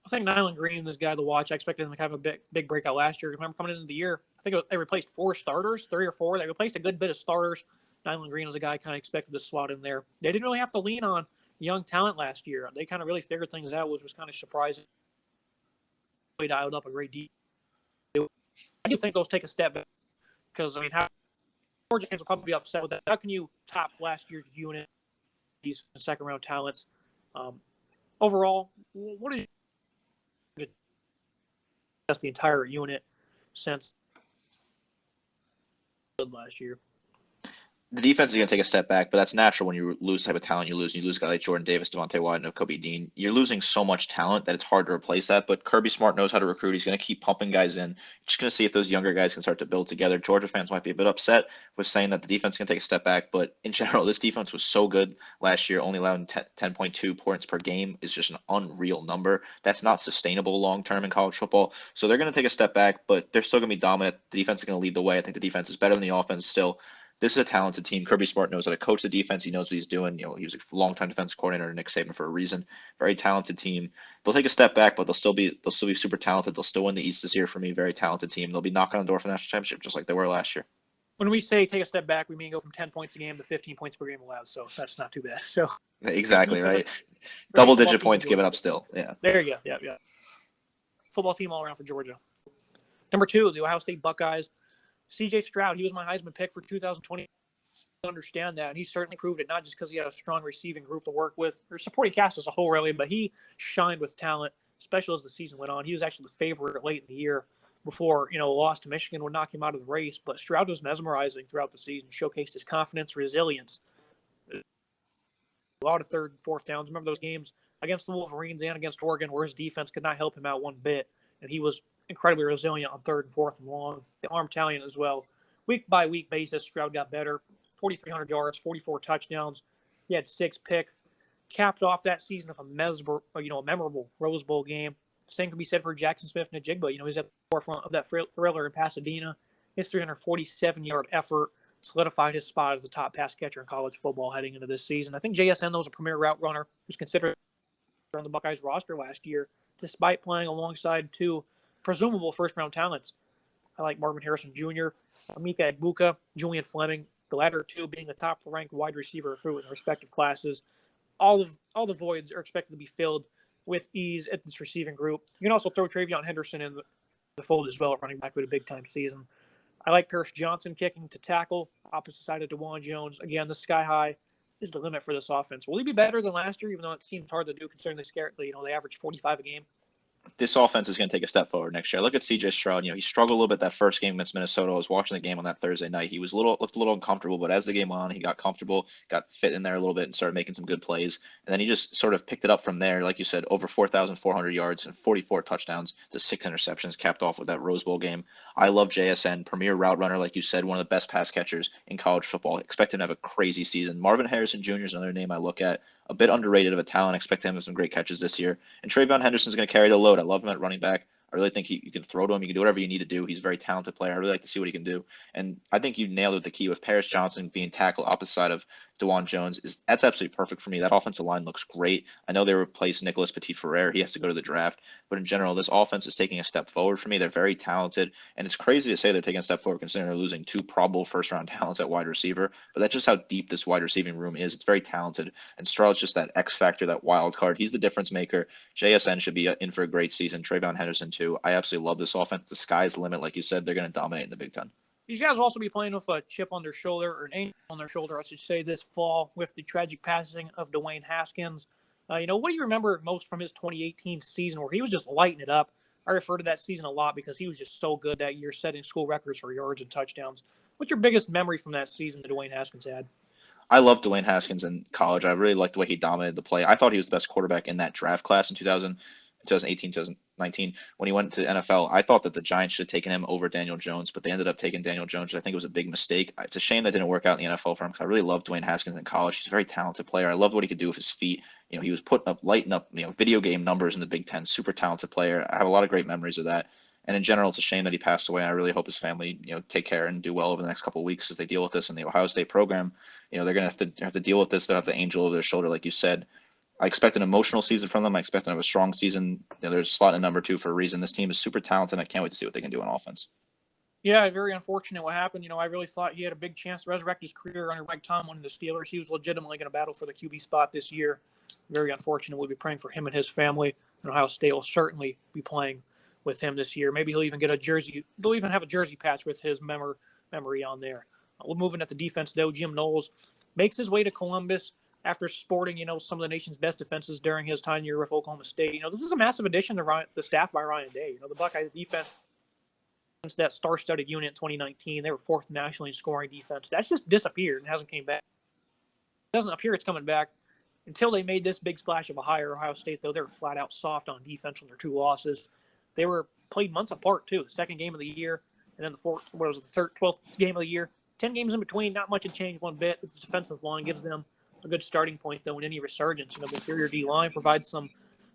I think Nyland Green, this guy to watch, I expected him to have a big breakout last year. Remember coming into the year, I think they replaced 4 starters, 3 or 4. They replaced a good bit of starters. Nyland Green was a guy I kind of expected to slot in there. They didn't really have to lean on young talent last year. They kind of really figured things out, which was kind of surprising. They dialed up a great deal. I do think those take a step back because, how Georgia fans will probably be upset with that. How can you top last year's unit, these second-round talents? Overall, what is just the entire unit since last year? The defense is going to take a step back, but that's natural when you lose the type of talent you lose. You lose guys like Jordan Davis, Devontae Wyatt, and Kobe Dean. You're losing so much talent that it's hard to replace that. But Kirby Smart knows how to recruit. He's going to keep pumping guys in. Just going to see if those younger guys can start to build together. Georgia fans might be a bit upset with saying that the defense is going to take a step back, but in general, this defense was so good last year. Only allowing 10.2 points per game is just an unreal number. That's not sustainable long term in college football. So they're going to take a step back, but they're still going to be dominant. The defense is going to lead the way. I think the defense is better than the offense still. This is a talented team. Kirby Smart knows how to coach the defense. He knows what he's doing. He was a longtime defense coordinator, Nick Saban, for a reason. Very talented team. They'll take a step back, but they'll still be super talented. They'll still win the East this year for me. Very talented team. They'll be knocking on the door for the national championship, just like they were last year. When we say take a step back, we mean go from 10 points a game to 15 points per game allowed. So that's not too bad. So exactly right. Double-digit points given up still. Yeah. There you go. Yeah. Football team all around for Georgia. Number 2, the Ohio State Buckeyes. C.J. Stroud. He was my Heisman pick for 2020. Understand that, and he certainly proved it, not just because he had a strong receiving group to work with, or supporting cast as a whole, really, but he shined with talent, especially as the season went on. He was actually the favorite late in the year before, a loss to Michigan would knock him out of the race, but Stroud was mesmerizing throughout the season, showcased his confidence, resilience. A lot of third and fourth downs. Remember those games against the Wolverines and against Oregon where his defense could not help him out one bit, and he was incredibly resilient on third and fourth and long. The arm talent as well. Week by week basis, Stroud got better. 4,300 yards, 44 touchdowns. He had 6 picks. Capped off that season with a memorable Rose Bowl game. Same can be said for Jackson Smith-Njigba. He's at the forefront of that thriller in Pasadena. His 347-yard effort solidified his spot as the top pass catcher in college football heading into this season. I think JSN, though, was a premier route runner who's considered on the Buckeyes roster last year, despite playing alongside 2 presumable first-round talents. I like Marvin Harrison Jr., Emeka Egbuka, Julian Fleming, the latter 2 being the top-ranked wide receiver recruit in their respective classes. All the voids are expected to be filled with ease at this receiving group. You can also throw Travion Henderson in the fold as well at running back with a big-time season. I like Paris Johnson kicking to tackle, opposite side of DeJuan Jones. Again, the sky high is the limit for this offense. Will he be better than last year, even though it seems hard to do considering they average 45 a game? This offense is going to take a step forward next year. Look at C.J. Stroud. He struggled a little bit that first game against Minnesota. I was watching the game on that Thursday night. He looked a little uncomfortable, but as the game went on, he got comfortable, got fit in there a little bit, and started making some good plays. And then he just sort of picked it up from there. Like you said, over 4,400 yards and 44 touchdowns to 6 interceptions, capped off with that Rose Bowl game. I love JSN, premier route runner, like you said, one of the best pass catchers in college football. Expect him to have a crazy season. Marvin Harrison Jr. is another name I look at. A bit underrated of a talent. Expect him to have some great catches this year. And Travion Henderson's going to carry the load. I love him at running back. I really think you can throw to him. You can do whatever you need to do. He's a very talented player. I really like to see what he can do. And I think you nailed it, the key with Paris Johnson being tackled opposite side of DeJuan Jones. That's absolutely perfect for me. That offensive line looks great. I know they replaced Nicholas Petit-Ferrer. He has to go to the draft. But in general, this offense is taking a step forward for me. They're very talented. And it's crazy to say they're taking a step forward considering they're losing 2 probable first-round talents at wide receiver. But that's just how deep this wide receiving room is. It's very talented. And Stroud's just that X factor, that wild card. He's the difference maker. JSN should be in for a great season. Travion Henderson, too. I absolutely love this offense. The sky's the limit. Like you said, they're going to dominate in the Big Ten. These guys will also be playing with a chip on their shoulder, or an angel on their shoulder, I should say, this fall with the tragic passing of Dwayne Haskins. What do you remember most from his 2018 season where he was just lighting it up? I refer to that season a lot because he was just so good that year, setting school records for yards and touchdowns. What's your biggest memory from that season that Dwayne Haskins had? I loved Dwayne Haskins in college. I really liked the way he dominated the play. I thought he was the best quarterback in that draft class in 2018, 2019. When he went to NFL, I thought that the Giants should have taken him over Daniel Jones, but they ended up taking Daniel Jones, which I think it was a big mistake. It's a shame that didn't work out in the NFL for him because I really loved Dwayne Haskins in college. He's a very talented player. I loved what he could do with his feet. He was lighting up, video game numbers in the Big Ten. Super talented player. I have a lot of great memories of that. And in general, it's a shame that he passed away. I really hope his family, take care and do well over the next couple of weeks as they deal with this in the Ohio State program. They're going to have to deal with this. They'll have the angel over their shoulder, like you said. I expect an emotional season from them. I expect them to have a strong season. There's slot in number 2 for a reason. This team is super talented. I can't wait to see what they can do on offense. Yeah, very unfortunate what happened. I really thought he had a big chance to resurrect his career under Mike Tomlin and the Steelers. He was legitimately going to battle for the QB spot this year. Very unfortunate. We'll be praying for him and his family. And Ohio State will certainly be playing with him this year. Maybe he'll even get a jersey. They'll even have a jersey patch with his memory on there. We're moving at the defense, though. Jim Knowles makes his way to Columbus after sporting, some of the nation's best defenses during his tenure with Oklahoma State. This is a massive addition to the staff by Ryan Day. The Buckeyes defense that star-studded unit in 2019. They were fourth nationally in scoring defense. That's just disappeared and hasn't came back. It doesn't appear it's coming back until they made this big splash of a hire. Ohio State, though, they were flat out soft on defense with their 2 losses. They were played months apart, too. The second game of the year, and then the 12th game of the year. 10 games in between, not much had changed one bit. The defensive line gives them a good starting point, though, in any resurgence. The interior D-line provides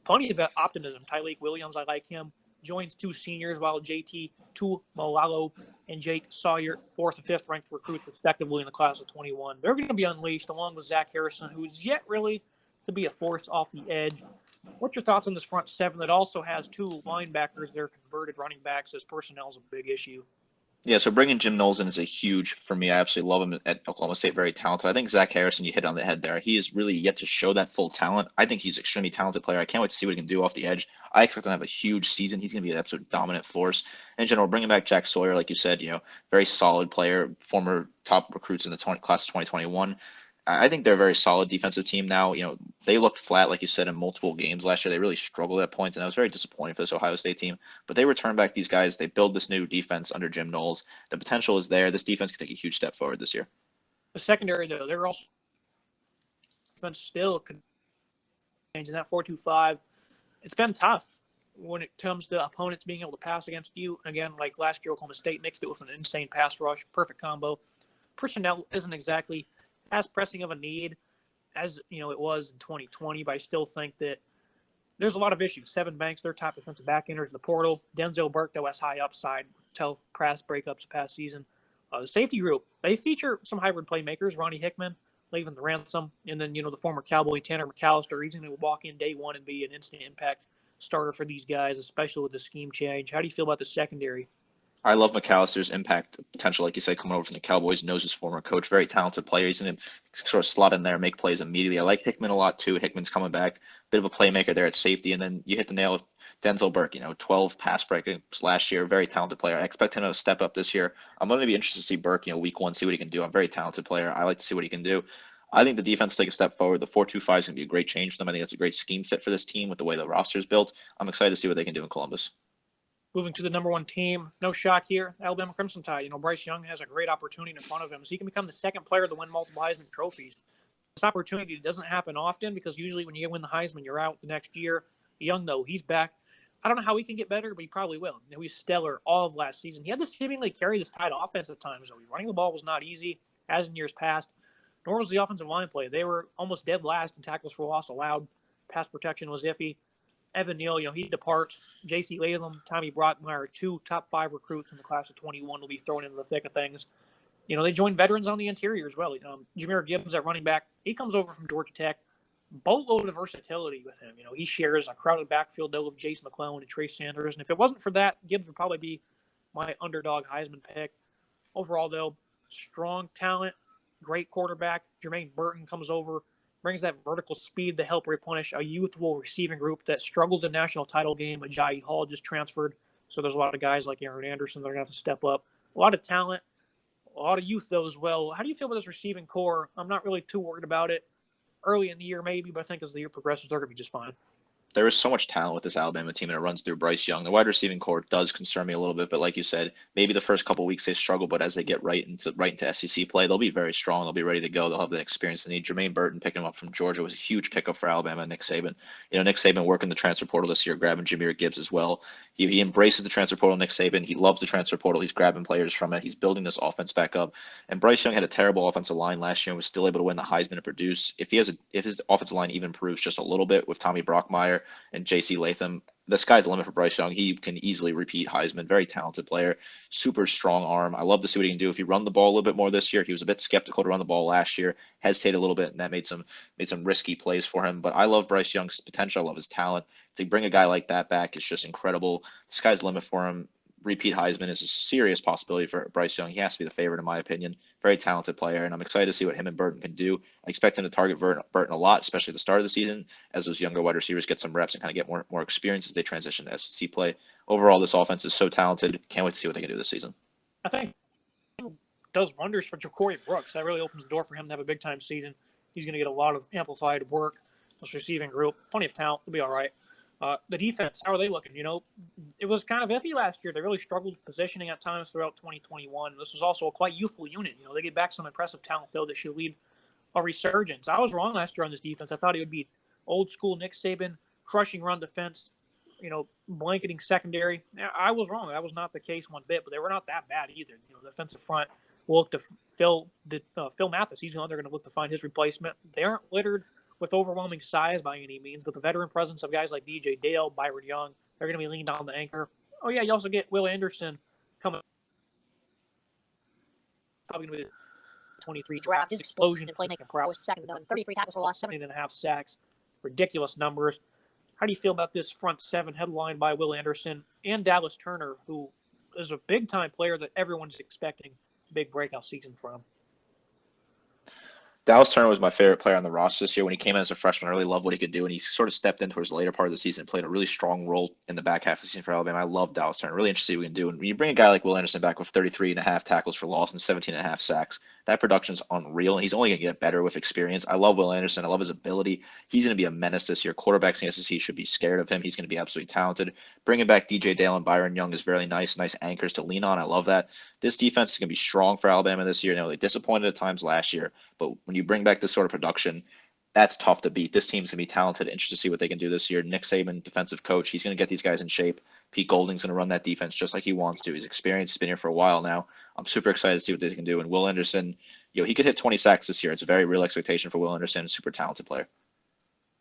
plenty of optimism. Tyleik Williams, I like him, joins 2 seniors, while JT Tuimoloau and Jake Sawyer, 4th and 5th ranked recruits, respectively, in the class of 21. They're going to be unleashed, along with Zach Harrison, who's yet really to be a force off the edge. What's your thoughts on this front 7 that also has 2 linebackers? They're converted running backs, as personnel is a big issue. Yeah, so bringing Jim Knowles in is a huge for me. I absolutely love him at Oklahoma State. Very talented. I think Zach Harrison, you hit on the head there. He is really yet to show that full talent. I think he's an extremely talented player. I can't wait to see what he can do off the edge. I expect him to have a huge season. He's going to be an absolute dominant force. In general, bringing back Jack Sawyer, like you said, very solid player, former top recruits in the class of 2021. I think they're a very solid defensive team now. They looked flat, like you said, in multiple games last year. They really struggled at points, and I was very disappointed for this Ohio State team. But they return back these guys. They build this new defense under Jim Knowles. The potential is there. This defense can take a huge step forward this year. The secondary, though, they're also defense still could change in that 4-2-5. It's been tough when it comes to opponents being able to pass against you. Again, like last year, Oklahoma State mixed it with an insane pass rush, perfect combo. Personnel isn't exactly as pressing of a need as it was in 2020, but I still think that there's a lot of issues. Sevyn Banks, their top defensive back, enters the portal. Denzel Burke, though, has high upside. Tell pass breakups past season. The safety group, they feature some hybrid playmakers. Ronnie Hickman, Lavin Ransom, and then the former Cowboy Tanner McAllister. He's going to walk in day one and be an instant impact starter for these guys, especially with the scheme change. How do you feel about the secondary? I love McAllister's impact potential, like you said, coming over from the Cowboys. Knows his former coach, very talented player. He's going to sort of slot in there, make plays immediately. I like Hickman a lot too. Hickman's coming back, bit of a playmaker there at safety, and then you hit the nail with Denzel Burke. 12 pass breakers last year, very talented player. I expect him to step up this year. I'm going to be interested to see Burke, week 1, see what he can do. I'm a very talented player. I like to see what he can do. I think the defense will take a step forward. The 4-2-5 is going to be a great change for them. I think that's a great scheme fit for this team with the way the roster is built. I'm excited to see what they can do in Columbus. Moving to the number 1 team, no shock here, Alabama Crimson Tide. Bryce Young has a great opportunity in front of him, so he can become the second player to win multiple Heisman trophies. This opportunity doesn't happen often because usually when you win the Heisman, you're out the next year. Young, though, he's back. I don't know how he can get better, but he probably will. He was stellar all of last season. He had to seemingly carry this Tide offense at times, though. Running the ball was not easy, as in years past. Nor was the offensive line play. They were almost dead last in tackles for loss allowed. Pass protection was iffy. Evan Neal, he departs. J.C. Latham, Tommy Brockmeyer, 2 top 5 recruits in the class of 21 will be thrown into the thick of things. They joined veterans on the interior as well. Jameer Gibbs at running back, he comes over from Georgia Tech. Boatload of versatility with him. He shares a crowded backfield though with Jace McClellan and Trace Sanders. And if it wasn't for that, Gibbs would probably be my underdog Heisman pick. Overall, though, strong talent, great quarterback. Jermaine Burton comes over, brings that vertical speed to help replenish a youthful receiving group that struggled in the national title game. Ajayi Hall just transferred, so there's a lot of guys like Aaron Anderson that are going to have to step up. A lot of talent, a lot of youth, though, as well. How do you feel about this receiving core? I'm not really too worried about it. Early in the year, maybe, but I think as the year progresses, they're going to be just fine. There is so much talent with this Alabama team, and it runs through Bryce Young. The wide receiving core does concern me a little bit, but like you said, maybe the first couple of weeks they struggle, but as they get right into SEC play, they'll be very strong. They'll be ready to go. They'll have the experience they need. Jermaine Burton picking him up from Georgia was a huge pickup for Alabama and Nick Saban. Nick Saban working the transfer portal this year, grabbing Jameer Gibbs as well. He embraces the transfer portal, Nick Saban. He loves the transfer portal. He's grabbing players from it. He's building this offense back up. And Bryce Young had a terrible offensive line last year and was still able to win the Heisman and produce. If his offensive line even improves just a little bit with Tommy Brockmeyer and J.C. Latham, the sky's the limit for Bryce Young. He can easily repeat Heisman. Very talented player, super strong arm. I love to see what he can do if he run the ball a little bit more this year. He was a bit skeptical to run the ball last year, hesitated a little bit, and that made some risky plays for him. But I love Bryce Young's potential. I love his talent. To bring a guy like that back is just incredible. The sky's the limit for him. Repeat Heisman is a serious possibility for Bryce Young. He has to be the favorite in my opinion. Very talented player, and I'm excited to see what him and Burton can do. I expect him to target Burton a lot, especially at the start of the season, as those younger wide receivers get some reps and kind of get more experience as they transition to SEC play. Overall, this offense is so talented. Can't wait to see what they can do this season. I think it does wonders for Ja'Cory Brooks. That really opens the door for him to have a big-time season. He's going to get a lot of amplified work. This receiving group, plenty of talent. He'll be all right. The defense, how are they looking? It was kind of iffy last year. They really struggled with positioning at times throughout 2021. This was also a quite youthful unit. They get back some impressive talent, though, that should lead a resurgence. I was wrong last year on this defense. I thought it would be old school Nick Saban, crushing run defense, blanketing secondary. I was wrong. That was not the case one bit, but they were not that bad either. The defensive front will look to Phil Mathis. They're going to look to find his replacement. They aren't littered with overwhelming size by any means, but the veteran presence of guys like DJ Dale, Byron Young, they're going to be leaned on the anchor. Oh, yeah, you also get Will Anderson coming. Probably going to be the 23 draft. His explosion in playmaking prowess, second to none. 33 tackles for loss, 17.5 sacks. Ridiculous numbers. How do you feel about this front seven headlined by Will Anderson and Dallas Turner, who is a big-time player that everyone's expecting a big breakout season from? Dallas Turner was my favorite player on the roster this year. When he came in as a freshman, I really loved what he could do, and he sort of stepped in towards the later part of the season and played a really strong role in the back half of the season for Alabama. I love Dallas Turner. Really interested in what he can do. And when you bring a guy like Will Anderson back with 33.5 tackles for loss and 17.5 sacks, that production's unreal, and he's only going to get better with experience. I love Will Anderson. I love his ability. He's going to be a menace this year. Quarterbacks in the SEC should be scared of him. He's going to be absolutely talented. Bringing back DJ Dale and Byron Young is very nice anchors to lean on. I love that. This defense is going to be strong for Alabama this year. They disappointed at times last year, but when you bring back this sort of production, that's tough to beat. This team's going to be talented. Interested to see what they can do this year. Nick Saban, defensive coach, he's going to get these guys in shape. Pete Golding's going to run that defense just like he wants to. He's experienced. He's been here for a while now. I'm super excited to see what they can do. And Will Anderson, he could hit 20 sacks this year. It's a very real expectation for Will Anderson, a super talented player.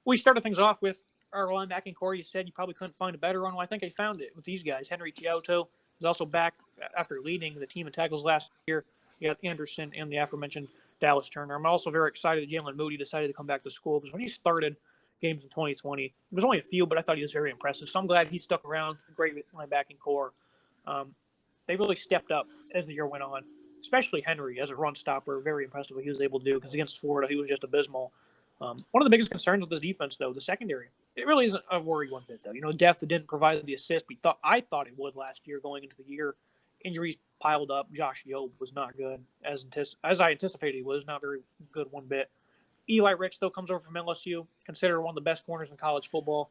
We started things off with our linebacking core. You said you probably couldn't find a better one. Well, I think I found it with these guys. Henry Chiauto is also back after leading the team in tackles last year. You got Anderson and the aforementioned Dallas Turner. I'm also very excited that Jalen Moody decided to come back to school, because when he started games in 2020, it was only a few, but I thought he was very impressive. So I'm glad he stuck around. Great linebacking core. They really stepped up as the year went on, especially Henry as a run stopper. Very impressive what he was able to do, because against Florida, he was just abysmal. One of the biggest concerns with this defense, though, the secondary. It really isn't a worry one bit, though. Depth didn't provide the assist I thought it would last year going into the year. Injuries piled up. Josh Yob was not good, as I anticipated he was. Not very good one bit. Eli Ricks, though, comes over from LSU, considered one of the best corners in college football.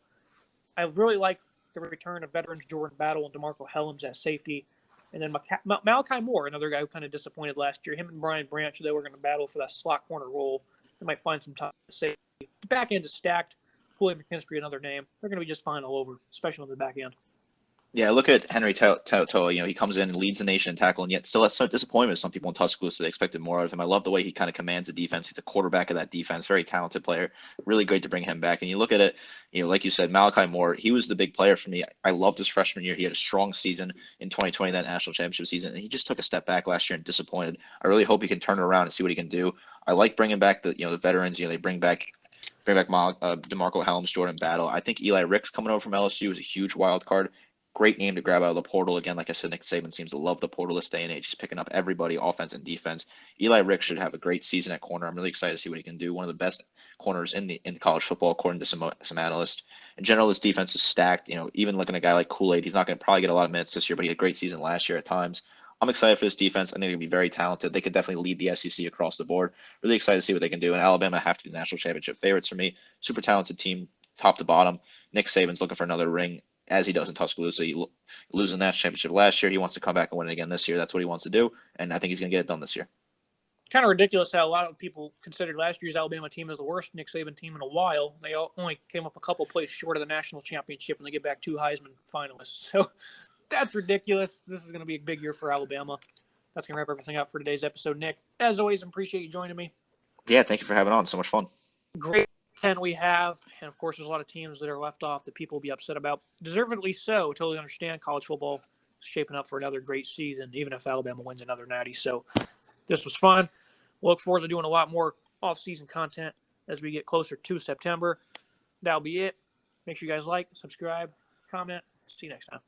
I really like the return of veterans Jordan Battle and DeMarco Helms at safety. And then Malachi Moore, another guy who kind of disappointed last year. Him and Brian Branch, they were going to battle for that slot corner role. They might find some time to safety. The back end is stacked. Kool McKinstry, another name. They're going to be just fine all over, especially on the back end. Yeah, look at Henry Toa. He comes in and leads the nation in tackle, and yet still has some disappointment. Some people in Tuscaloosa, they expected more out of him. I love the way he kind of commands the defense. He's the quarterback of that defense. Very talented player. Really great to bring him back. And you look at it, like you said, Malachi Moore, he was the big player for me. I loved his freshman year. He had a strong season in 2020, that national championship season, and he just took a step back last year and disappointed. I really hope he can turn it around and see what he can do. I like bringing back the veterans. They bring back DeMarco Helms, Jordan Battle. I think Eli Ricks coming over from LSU is a huge wild card. Great name to grab out of the portal. Again, like I said, Nick Saban seems to love the portal this day and age. He's picking up everybody, offense and defense. Eli Ricks should have a great season at corner. I'm really excited to see what he can do. One of the best corners in college football, according to some analysts. In general, this defense is stacked. Even looking at a guy like Kool-Aid, he's not going to probably get a lot of minutes this year, but he had a great season last year at times. I'm excited for this defense. I think they're going to be very talented. They could definitely lead the SEC across the board. Really excited to see what they can do. And Alabama have to be the national championship favorites for me. Super talented team, top to bottom. Nick Saban's looking for another ring, as he does in Tuscaloosa. He losing that championship last year. He wants to come back and win it again this year. That's what he wants to do, and I think he's going to get it done this year. Kind of ridiculous how a lot of people considered last year's Alabama team as the worst Nick Saban team in a while. They only came up a couple plays short of the national championship, and they get back 2 Heisman finalists. So that's ridiculous. This is going to be a big year for Alabama. That's going to wrap everything up for today's episode, Nick. As always, appreciate you joining me. Yeah, thank you for having on. So much fun. Great 10 we have, and of course there's a lot of teams that are left off that people will be upset about. Deservedly so. Totally understand. College football is shaping up for another great season, even if Alabama wins another natty. So this was fun. Look forward to doing a lot more off-season content as we get closer to September. That'll be it. Make sure you guys like, subscribe, comment. See you next time.